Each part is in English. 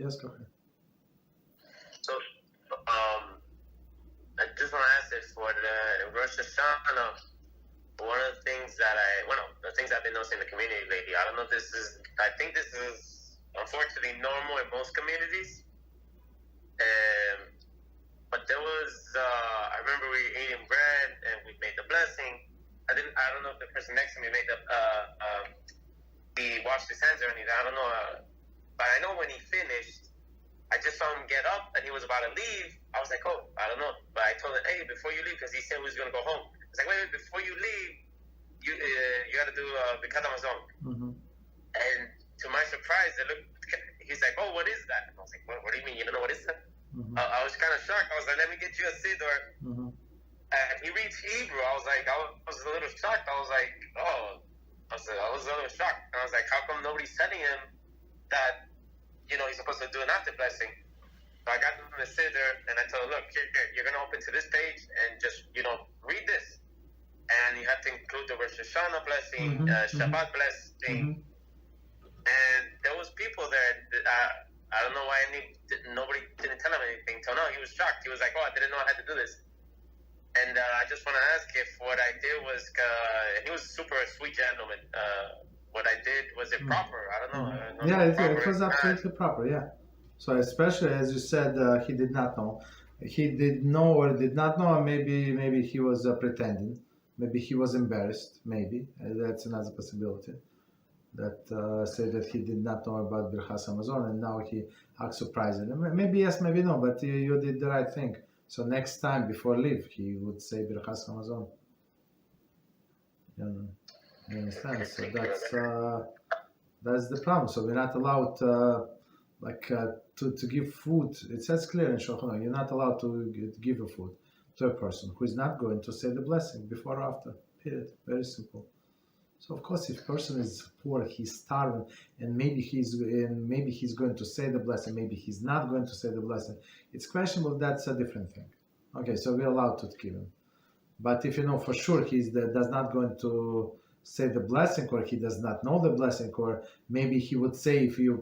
Yes, go ahead. So, I just want to ask this for the Rosh Hashanah. One of the things that the things I've been noticing in the community lately, I don't know if I think this is unfortunately normal in most communities. But there was, I remember we were eating bread and we made the blessing. I don't know if the person next to me made he washed his hands or anything. I don't know. But I know when he finished, I just saw him get up and he was about to leave. I was like, oh, I don't know. But I told him, hey, before you leave, because he said he was going to go home. I was like, wait, before you leave, you got to do Birkat Hamazon. Mm-hmm. And to my surprise, he's like, oh, what is that? And I was like, what do you mean? You don't know what is that? Mm-hmm. I was kind of shocked. I was like, let me get you a siddur. Mm-hmm. And he reads Hebrew. I was a little shocked. I was like, oh. I was a little shocked. And I was like, how come nobody's telling him that, he's supposed to do an after blessing? So I got him the siddur, and I told him, look, here, you're going to open to this page and just, read this. And you have to include the Rosh Hashanah blessing, Shabbat blessing. And there was people there. I don't know why nobody didn't tell him anything. So no, he was shocked. He was like, oh, I didn't know I had to do this. And I just want to ask if what I did was, he was a super sweet gentleman. What I did, was it proper? I don't know. Yeah, it was absolutely proper, yeah. So especially as you said, he did not know. He did know or did not know, or maybe he was pretending. Maybe he was embarrassed, maybe. That's another possibility. That say that he did not know about Birchas Hamazon and now he acts surprised. Maybe yes, maybe no, but you did the right thing. So next time before leave, he would say Birchas Hamazon. You understand? So that's the problem. So we're not allowed to give food. It says clear in Shulchan, you're not allowed to give a food to a person who is not going to say the blessing before or after. Period. Very simple. So of course, if person is poor, he's starving, and maybe he's going to say the blessing, maybe he's not going to say the blessing. It's questionable. That's a different thing. Okay, so we're allowed to give him. But if for sure does not going to say the blessing, or he does not know the blessing, or maybe he would say if you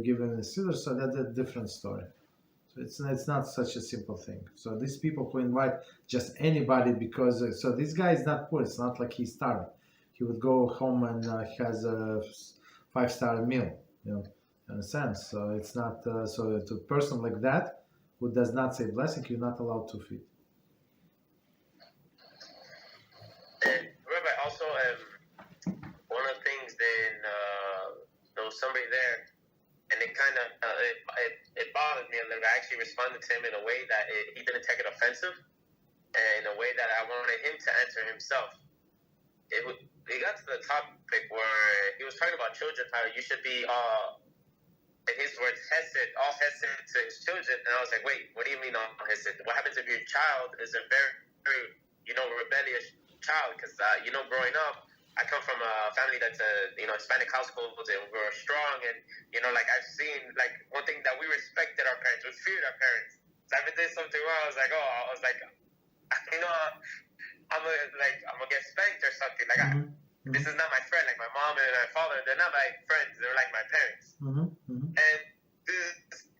give him the siddur, so that's a different story. So it's not such a simple thing. So these people who invite just anybody because this guy is not poor. It's not like he's starving. He would go home and has a 5-star meal, in a sense. So it's not, so to a person like that, who does not say blessing, you're not allowed to feed. And Rabbi, also, one of the things there was somebody there, and it kind of, it bothered me a little bit. I actually responded to him in a way that he didn't take it offensive, and in a way that I wanted him to answer himself. He got to the topic where he was talking about children, how you should be, in his words, hesed, all hesed to his children. And I was like, wait, what do you mean all hesed? What happens if your child is a very, very, rebellious child? Because, growing up, I come from a family that's Hispanic household, and we're strong. And, I've seen, one thing that we respected our parents, we feared our parents. So if I did something wrong, I'm gonna get spanked or something. This is not my friend. Like my mom and my father, they're not my friends. They're like my parents. And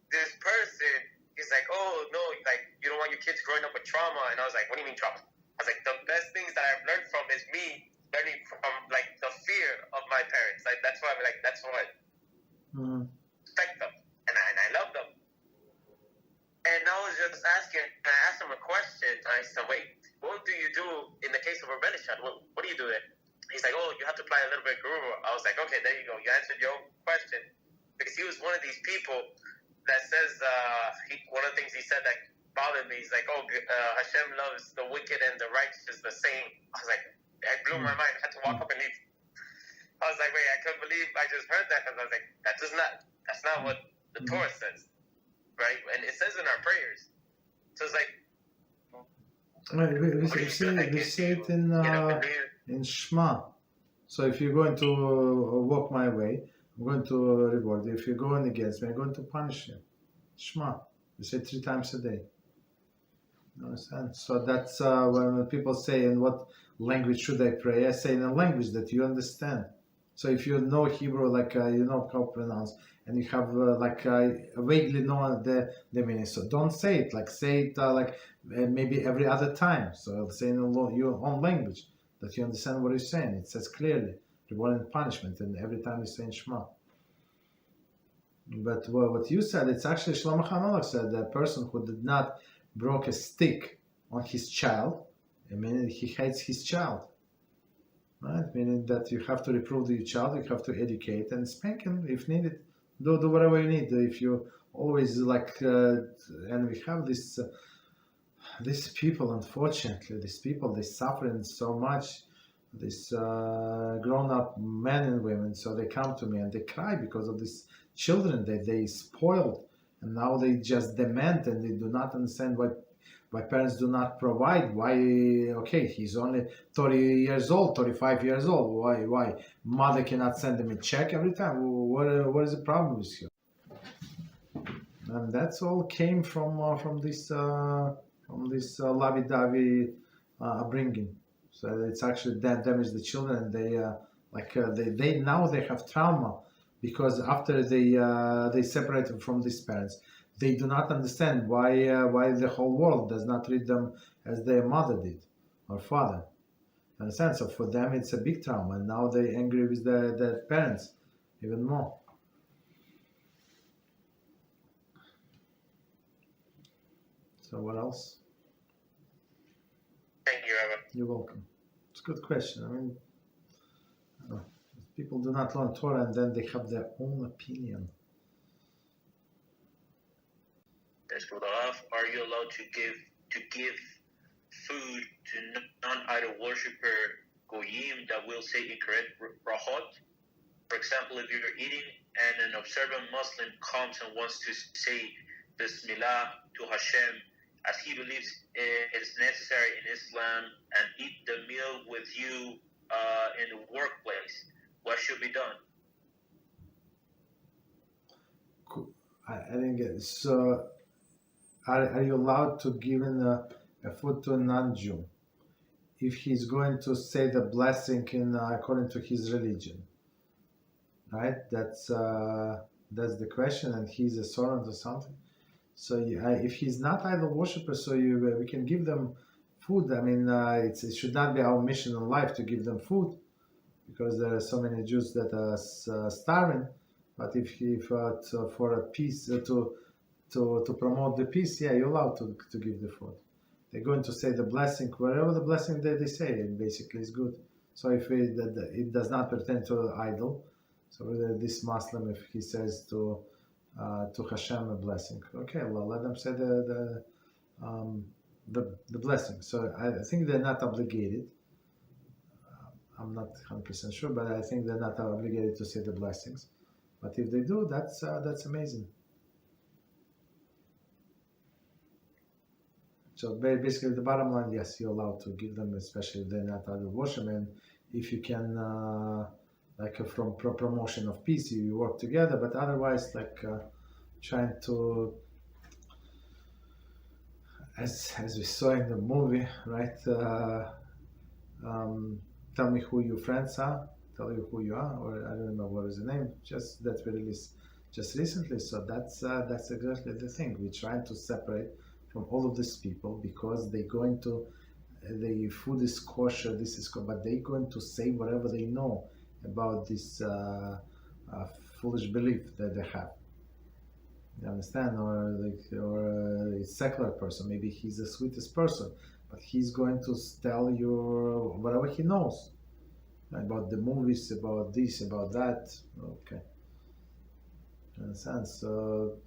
this person, he's like, oh no, you don't want your kids growing up with trauma. And I was like, what do you mean trauma? I was like, the best things that I've learned from is me learning from the fear of my parents. That's why that's what respect them, and I love them. And I was just asking, and I asked him a question. I said, wait, what do you do in the case of a rebellious child? What do you do there? He's like, oh, you have to apply a little bit of Kiruv. I was like, okay, there you go. You answered your own question. Because he was one of these people that says, one of the things he said that bothered me, he's like, oh, Hashem loves the wicked and the righteous the same. I was like, that blew my mind. I had to walk up and leave. I was like, wait, I couldn't believe I just heard that. Because I was like, that's not what the Torah says. Right? And it says in our prayers. So it's like, we say it in Shema. So if you're going to walk my way, I'm going to reward you. If you're going against me, I'm going to punish you. Shema. We say 3 times a day. You understand? So that's when people say, in what language should I pray? I say in a language that you understand. So if you know Hebrew, like you know how to pronounce, and you have vaguely know the meaning, so don't say it. Like say it maybe every other time. So say in your own language that you understand what he's saying. It says clearly reward and punishment, and every time you're saying Shema. But what you said, it's actually Shlomo HaMelech said the person who did not broke a stick on his child, I mean he hates his child. Right? Meaning that you have to reprove your child, you have to educate and spank him if needed. Do whatever you need. If you always and we have this these people, unfortunately, these people, they suffering so much. These grown-up men and women, so they come to me and they cry because of these children that they spoiled, and now they just demand and they do not understand why parents do not provide. Why? Okay, he's only 30 years old, 35 years old. Why mother cannot send him a check every time? What is the problem with you? And that's all came from this lovey-dovey upbringing. So it's actually that damaged the children. They now they have trauma because after they separated from these parents, they do not understand why the whole world does not treat them as their mother did or father. Understand? So for them it's a big trauma, and now they're angry with their parents even more. So what else? Thank you, Rabbi. You're welcome. It's a good question. I mean, people do not learn Torah and then they have their own opinion. Are you allowed to give food to non-idol worshiper goyim that will say incorrect brachot? For example, if you're eating and an observant Muslim comes and wants to say Bismillah to Hashem, as he believes it is necessary in Islam, and eat the meal with you in the workplace, what should be done? I didn't get it. So, are you allowed to give a food to a non-Jew if he's going to say the blessing according to his religion? Right? That's the question, and he's a servant or something. So if he's not idol worshiper, so we can give them food. I mean, it should not be our mission in life to give them food, because there are so many Jews that are starving. But if for a peace to promote the peace, yeah, you're allowed to give the food. They're going to say the blessing, whatever the blessing they say, it basically is good. So if it does not pertain to idol, so whether this Muslim, if he says to HaShem a blessing, okay, well, let them say the blessing. So I think they're not obligated. I'm not 100% sure, but I think they're not obligated to say the blessings. But if they do, that's amazing. So basically, the bottom line, yes, you're allowed to give them, especially if they're not idol worship, and if you can, from promotion of peace, you work together. But otherwise, trying to, as we saw in the movie, right? Tell me who your friends are, tell you who you are, or I don't remember what is the name, just that we released just recently. So that's exactly the thing. We're trying to separate from all of these people because they're going to, the food is kosher, this is kosher, but they're going to say whatever they know about this foolish belief that they have. You understand? Or a secular person, maybe he's the sweetest person, but he's going to tell you whatever he knows about the movies, about this, about that. Okay. You understand? So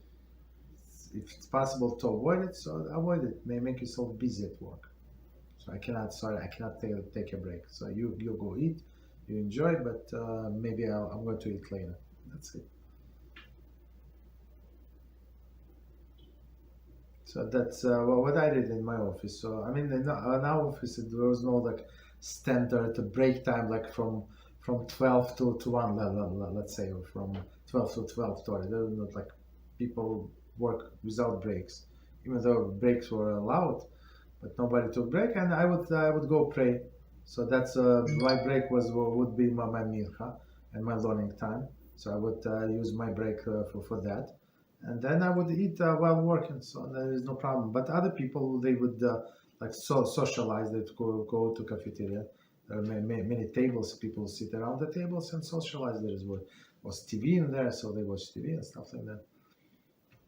if it's possible to avoid it, so avoid it. May make yourself busy at work. So I cannot take a break. So you go eat, you enjoy, but maybe I'm going to eat later. That's it. So that's what I did in my office. So I mean, in our office there was no standard break time from 12 to 1, let's say, or from 12 to 12:30. There was not people work without breaks, even though breaks were allowed, but nobody took break, and I would go pray. So that's my break would be my mincha, and my learning time. So I would use my break for that, and then I would eat while working. So there is no problem. But other people, they would socialize. They'd go to cafeteria. There are many tables. People sit around the tables and socialize. There was TV in there, so they watch TV and stuff like that.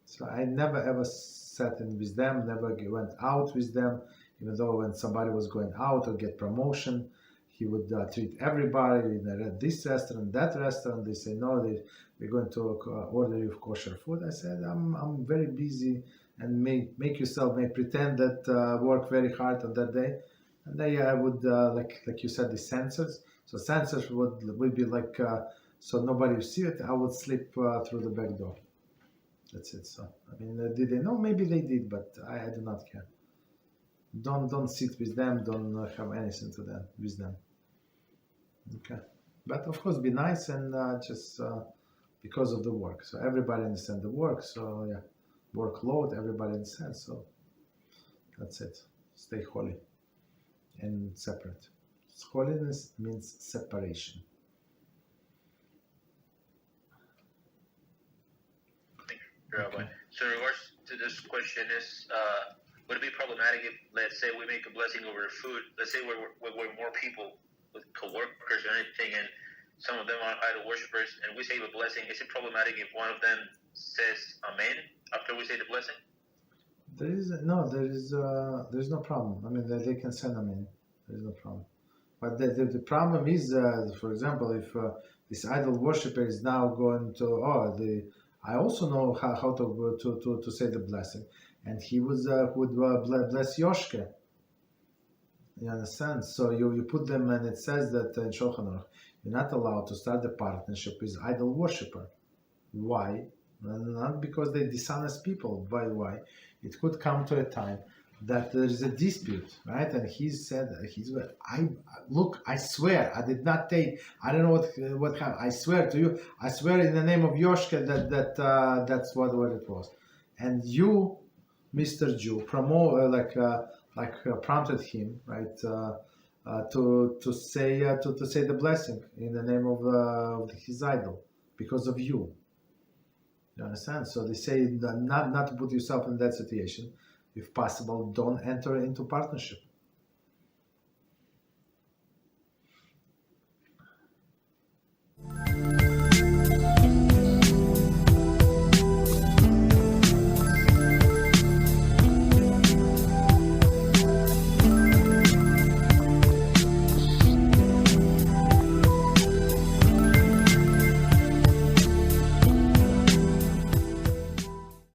So I never ever sat in with them, never went out with them, even though when somebody was going out or get promotion, he would treat everybody in this restaurant, that restaurant. They say, no, we're going to order you kosher food. I said, I'm very busy, and make yourself, may pretend that work very hard on that day. And then I would, like you said, the sensors. So sensors would be like, so nobody would see it. I would slip through the back door. That's it. So I mean, did they know? Maybe they did, but I do not care. Don't sit with them. Don't have anything to them with them. Okay, but of course, be nice and just because of the work. So everybody understands the work. So yeah, workload. Everybody understands. So that's it. Stay holy and separate. Holiness means separation. Rabbi. So in regards to this question is, would it be problematic if, let's say, we make a blessing over food? Let's say we're more people with co-workers or anything, and some of them are idol worshippers, and we say a blessing. Is it problematic if one of them says Amen after we say the blessing? There's no problem. I mean, they can send Amen. There's no problem. But the problem is, for example, if this idol worshipper is now going to, I also know how to say the blessing, and he would bless Yoshke. You understand? So you put them, and it says that in Shulchan Aruch, you're not allowed to start a partnership with idol worshipper. Why? Not because they're dishonest people. Why? It could come to a time that there is a dispute, right? And he said, I swear, I did not take, I don't know what happened. I swear to you, I swear in the name of Yoshke that's what it was. And you, Mr. Jew, prompted him, right, to say the blessing in the name of his idol because of you. You understand? So they say not to put yourself in that situation. If possible, don't enter into partnership.